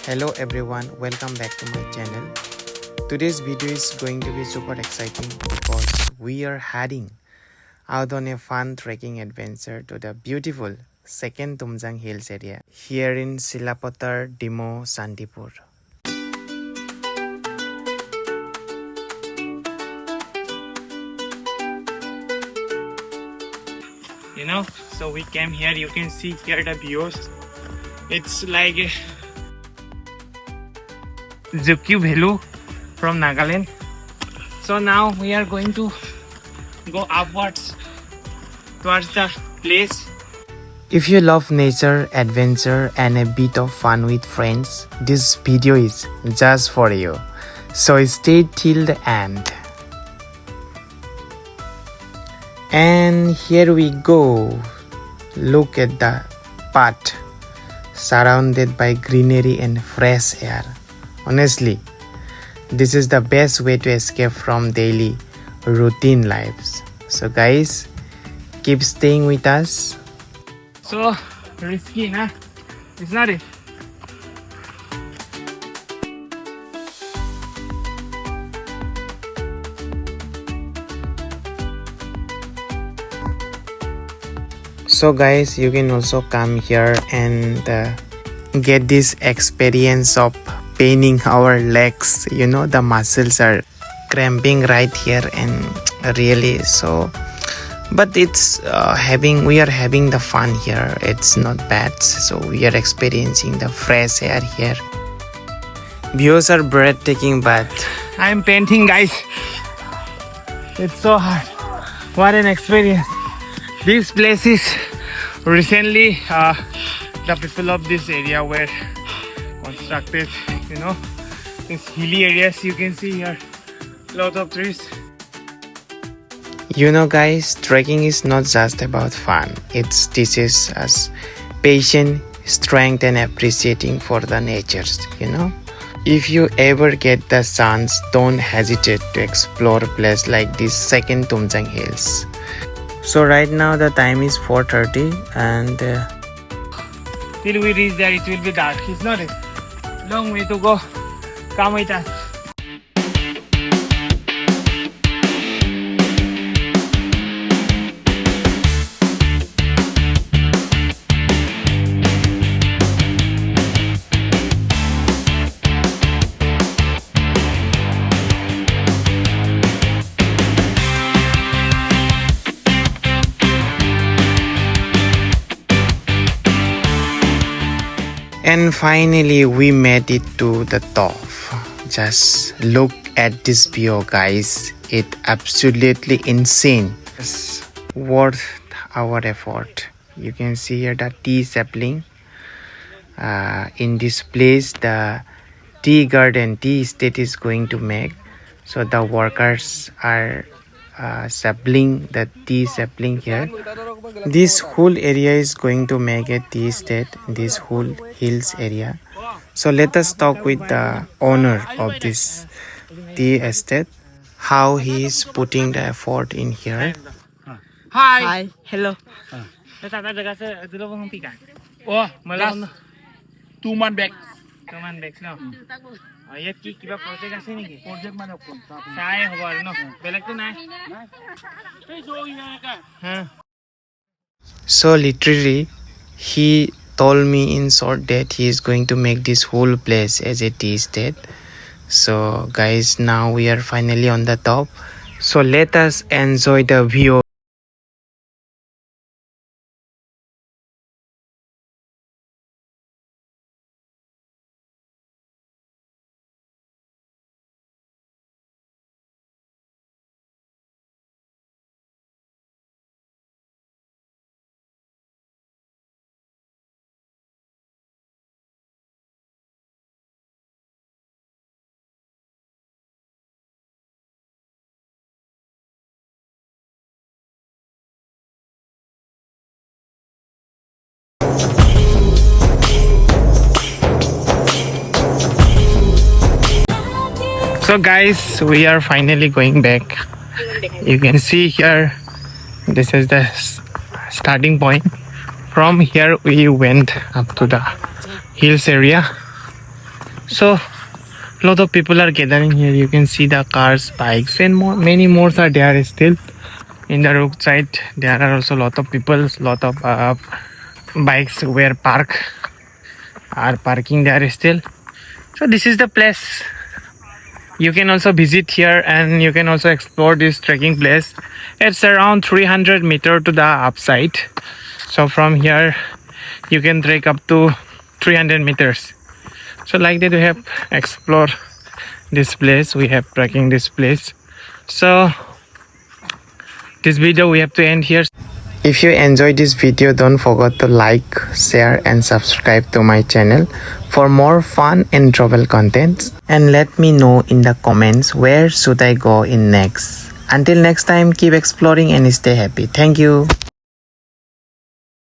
Hello everyone, welcome back to my channel. Today's video is going to be super exciting because we are heading out on a fun trekking adventure to the beautiful second Tumzang Hills area here in Silapathar, Dimow, Sandipur. So we came here, you can see here the views. It's like Zukyu Bhelu from Nagaland. So now we are going to go upwards towards the place. If you love nature, adventure and a bit of fun with friends, this video is just for you. So stay till the end. And here we go. Look at the path surrounded by greenery and fresh air. Honestly, this is the best way to escape from daily routine lives. So guys, keep staying with us. So risky, nah? It's not it. So guys, you can also come here and get this experience of paining our legs. You know, the muscles are cramping right here and really so, but it's we are having the fun here. It's not bad. So we are experiencing the fresh air here. Views are breathtaking, but I'm painting, guys. It's so hard. What an experience. This place is recently the people of this area were constructed, these hilly areas. You can see here lot of trees. Guys, trekking is not just about fun. It teaches us patience, strength and appreciating for the natures. If you ever get the chance, don't hesitate to explore a place like this second Tumzang Hills. So right now the time is 4:30 and till we reach there it will be dark. It's not a long way to go. Come with us. And finally we made it to the top. Just look at this view, guys. It's absolutely insane. It's worth our effort. You can see here the tea sapling. In this place the tea estate is going to make. So the workers are sapling the tea sapling here. This whole area is going to make a tea estate, this whole hills area. So let us talk with the owner of this tea estate, how he is putting the effort in here. Hi. Hello. 2 months back. ইয়াত কি কিবা project আছে নেকি? Project মানে কোন? চাই হ'ব আৰু ন, বেলেগটো নাই। So literally he told me in short that he is going to make this whole place as a tea estate. So guys, now we are finally on the top. So let us enjoy the view. So guys, we are finally going back. You can see here, this is the starting point. From here we went up to the hills area. So lot of people are gathering here. You can see the cars, bikes, and many more are there still. In the roadside, there are also lot of people, lot of bikes were parking there still. So this is the place. You can also visit here and you can also explore this trekking place. It's around 300 meters to the upside. So from here, you can trek up to 300 meters. So like that, we have explored this place. We have trekking this place. So this video we have to end here. If you enjoyed this video, don't forget to like, share and subscribe to my channel for more fun and travel contents. And let me know in the comments where should I go in next. Until next time, keep exploring and stay happy. Thank you.